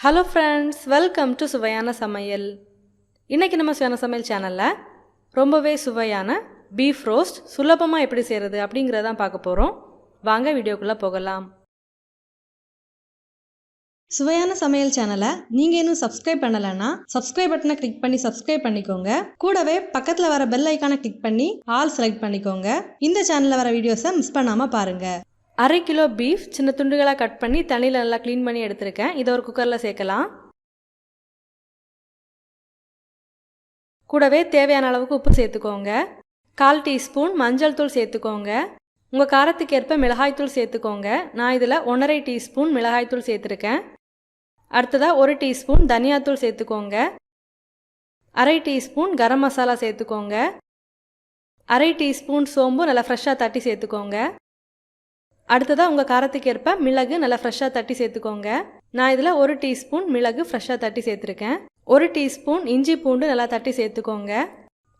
Hello friends, welcome to Suvaiyana Samayal. இன்னைக்கு நம்ம சுவையான சமையல் சேனல்ல ரொம்பவே சுவையான பீஃப் ரோஸ்ட் சுலபமா எப்படி செய்யறது அப்படிங்கறத தான் பார்க்க போறோம். வாங்க வீடியோக்குள்ள போகலாம். சுவையான சமையல் சேனலை நீங்க இன்னும் சப்ஸ்கிரைப் பண்ணலனா சப்ஸ்கிரைப் பட்டனை கிளிக் பண்ணி சப்ஸ்கிரைப் பண்ணிக்கோங்க. கூடவே பக்கத்துல வர பெல் ஐகானை கிளிக் பண்ணி ஆல் செலக்ட் பண்ணிக்கோங்க. இந்த சேனல்ல வர வீடியோஸை மிஸ் பண்ணாம பாருங்க. 1/2 கிலோ பீஃப் சின்ன துண்டுகளா கட் பண்ணி தண்ணியில நல்லா க்ளீன் பண்ணி எடுத்துருக்கேன். இதை ஒரு குக்கர்ல சேர்க்கலாம். கூடவே தேவையான அளவுக்கு உப்பு சேர்த்துக்கோங்க. 1/4 டீஸ்பூன் மஞ்சள் தூள் சேர்த்துக்கோங்க. உங்க காரத்துக்கு ஏற்ப மிளகாய் தூள் சேர்த்துக்கோங்க. நான் இதில் 1/2 டீஸ்பூன் மிளகாய் தூள் சேர்த்துருக்கேன். அடுத்ததா 1 டீஸ்பூன் தனியாத்தூள் சேர்த்துக்கோங்க. 1/2 டீஸ்பூன் கரம் மசாலா சேர்த்துக்கோங்க. 1/2 டீஸ்பூன் சோம்பு நல்லா ஃப்ரெஷ்ஷாக தட்டி சேர்த்துக்கோங்க. அடுத்ததா உங்கள் காரத்துக்கு ஏற்ப மிளகு நல்லா ஃப்ரெஷ்ஷாக தட்டி சேர்த்துக்கோங்க. நான் இதில் 1 டீஸ்பூன் மிளகு ஃப்ரெஷ்ஷாக தட்டி சேர்த்துருக்கேன். 1 டீஸ்பூன் இஞ்சி பூண்டு நல்லா தட்டி சேர்த்துக்கோங்க.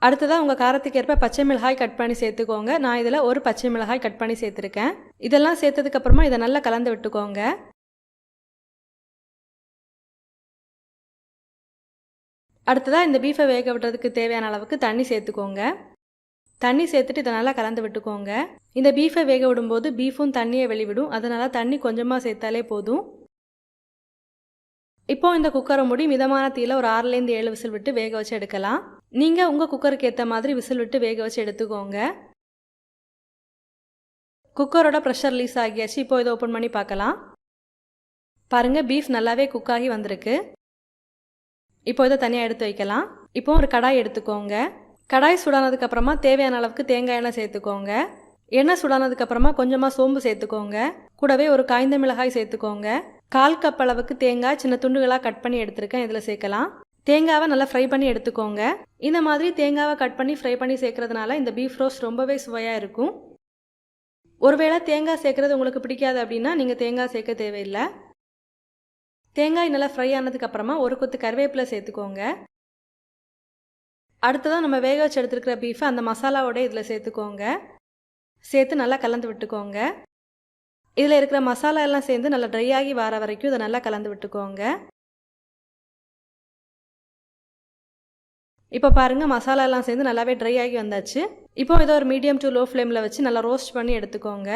அடுத்ததா உங்கள் காரத்துக்கு ஏற்ப பச்சை மிளகாய் கட் பண்ணி சேர்த்துக்கோங்க. நான் இதில் 1 பச்சை மிளகாய் கட் பண்ணி சேர்த்துருக்கேன். இதெல்லாம் சேர்த்ததுக்கப்புறமா இதை நல்லா கலந்து விட்டுக்கோங்க. அடுத்ததாக இந்த பீஃபை வேக விடுறதுக்கு தேவையான அளவுக்கு தண்ணி சேர்த்துக்கோங்க. தண்ணி சேர்த்துட்டு இதை நல்லா கலந்து விட்டுக்கோங்க. இந்த பீஃபை வேக விடும்போது பீஃபும் தண்ணியை வெளிவிடும். அதனால் தண்ணி கொஞ்சமாக சேர்த்தாலே போதும். இப்போ இந்த குக்கரை மூடி மிதமான தீயில ஒரு 6லேருந்து 7 விசில் விட்டு வேக வச்சு எடுக்கலாம். நீங்கள் உங்கள் குக்கருக்கு ஏற்ற மாதிரி விசில் விட்டு வேக வச்சு எடுத்துக்கோங்க. குக்கரோட ப்ரெஷர் ரிலீஸ் ஆகியாச்சு. இப்போ இதை ஓப்பன் பண்ணி பார்க்கலாம். பாருங்கள், பீஃப் நல்லாவே குக் ஆகி வந்திருக்கு. இப்போ இதை தனியாக எடுத்து வைக்கலாம். இப்போ ஒரு கடாய் எடுத்துக்கோங்க. கடாய் சூடானதுக்கு அப்புறமா தேவையான அளவுக்கு தேங்காய் எண்ணெய் சேர்த்துக்கோங்க. எண்ணெய் சூடானதுக்கு அப்புறமா கொஞ்சமாக சோம்பு சேர்த்துக்கோங்க. கூடவே ஒரு காய்ந்த மிளகாய் சேர்த்துக்கோங்க. 1/4 கப் அளவுக்கு தேங்காய் சின்ன துண்டுகளாக கட் பண்ணி எடுத்துருக்கேன். இதில் சேர்க்கலாம். தேங்காவை நல்லா ஃப்ரை பண்ணி எடுத்துக்கோங்க. இந்த மாதிரி தேங்காவை கட் பண்ணி ஃப்ரை பண்ணி சேர்க்கறதுனால இந்த பீஃப் ரோஸ்ட் ரொம்பவே சுவையாக இருக்கும். ஒருவேளை தேங்காய் சேர்க்கறது உங்களுக்கு பிடிக்காது அப்படின்னா நீங்கள் தேங்காய் சேர்க்க தேவையில்லை. தேங்காய் நல்லா ஃப்ரை ஆனதுக்கு அப்புறமா ஒரு கொத்து கருவேப்பிலை சேர்த்துக்கோங்க. அடுத்ததான் நம்ம வேக வச்சு எடுத்துருக்கிற பீஃபை அந்த மசாலாவோட இதில் சேர்த்துக்கோங்க. சேர்த்து நல்லா கலந்து விட்டுக்கோங்க. இதில் இருக்கிற மசாலா எல்லாம் சேர்ந்து நல்லா ட்ரை ஆகி வர வரைக்கும் இதை நல்லா கலந்து விட்டுக்கோங்க. இப்போ பாருங்கள், மசாலா எல்லாம் சேர்ந்து நல்லாவே ட்ரை ஆகி வந்தாச்சு. இப்போ இதை ஒரு மீடியம் டு லோ ஃப்ளேமில் வச்சு நல்லா ரோஸ்ட் பண்ணி எடுத்துக்கோங்க.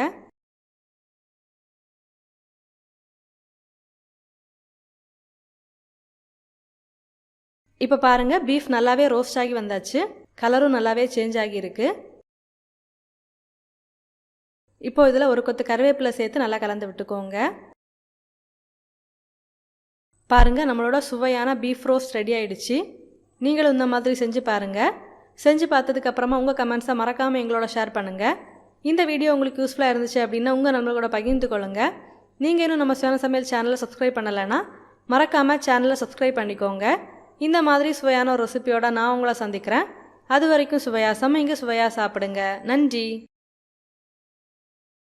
இப்போ பாருங்கள், பீஃப் நல்லாவே ரோஸ்ட் ஆகி வந்தாச்சு. கலரும் நல்லாவே சேஞ்ச் ஆகியிருக்கு. இப்போ இதில் ஒரு கொத்து கருவேப்பிலை சேர்த்து நல்லா கலந்து விட்டுக்கோங்க. பாருங்கள், நம்மளோட சுவையான பீஃப் ரோஸ்ட் ரெடி ஆயிடுச்சு. நீங்களும் இந்த மாதிரி செஞ்சு பாருங்கள். செஞ்சு பார்த்ததுக்கப்புறமா உங்கள் கமெண்ட்ஸை மறக்காமல் எங்களோட ஷேர் பண்ணுங்கள். இந்த வீடியோ உங்களுக்கு யூஸ்ஃபுல்லாக இருந்துச்சு அப்படின்னா உங்கள் நம்மளோட பகிர்ந்து கொள்ளுங்கள். நீங்கள் இன்னும் நம்ம சுவையான சமையல் சேனலை சப்ஸ்கிரைப் பண்ணலைன்னா மறக்காமல் சேனலை சப்ஸ்கிரைப் பண்ணிக்கோங்க. இந்த மாதிரி சுவையான ஒரு ரெசிபியோட நான் உங்களை சந்திக்கிறேன். அது வரைக்கும் சுவையா சமைங்க, சுவையா சாப்பிடுங்க. நன்றி.